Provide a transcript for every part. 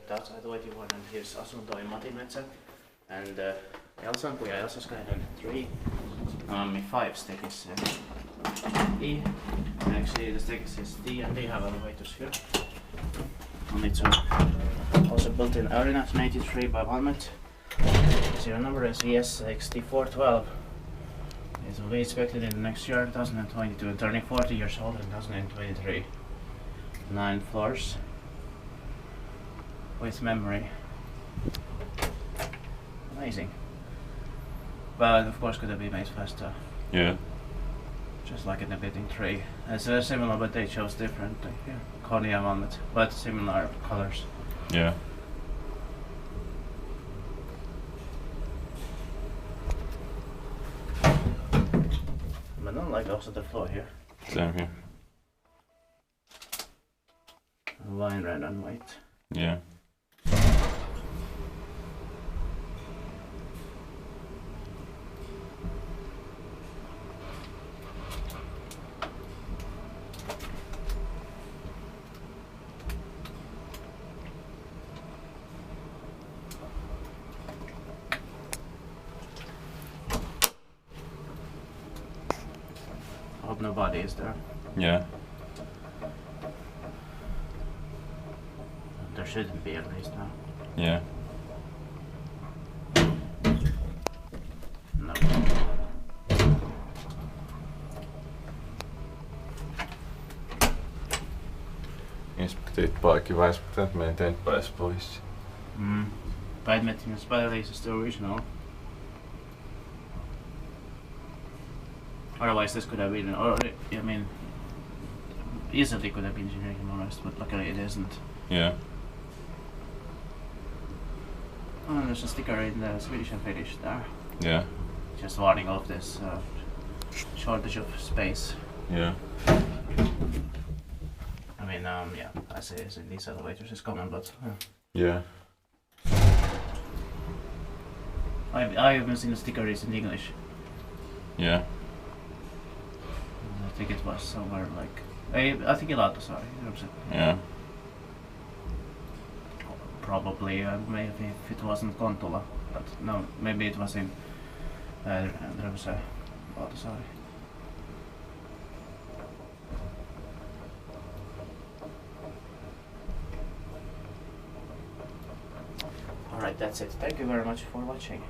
Outside Vaitivuoren his asunto in Matinkylä and Elsankuja Elsaskainen 3 on me 5 stakes E. Actually the stakes is D and they have elevators here. And it's also built in early 1983 by Valmet. Serial number is ES6412. It will be inspected in the next year, 2022, and turning 40 years old in 2023. 9 floors with memory. Amazing. But of course could have been made faster. Yeah. Just like in the Building 3. It's similar but they chose different. Yeah. Coney and Valmet, but similar colors. Yeah. But not like also the floor here. Same here. Wine red and white. Yeah. I hope nobody is there. Yeah. There shouldn't be at least now. Yeah. No. Inspekteert paikki vai inspekteert meidän pääs pois. Valmet spider is still original. Otherwise this could have been, or I mean, easily could have been generic modernized, but luckily it isn't. Yeah. Oh, there's a sticker in the Swedish and Finnish there. Yeah. Just warning of this shortage of space. Yeah. I mean, yeah, I say it's in these elevators is common, but Yeah. I haven't seen the sticker is in English. Yeah. I think it was somewhere like I think Sorry, Yeah. probably maybe if it wasn't Kontula, but no, maybe it was in there was a Sorry. Alright, that's it. Thank you very much for watching.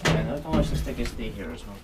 And don't watch the stick SD here as well.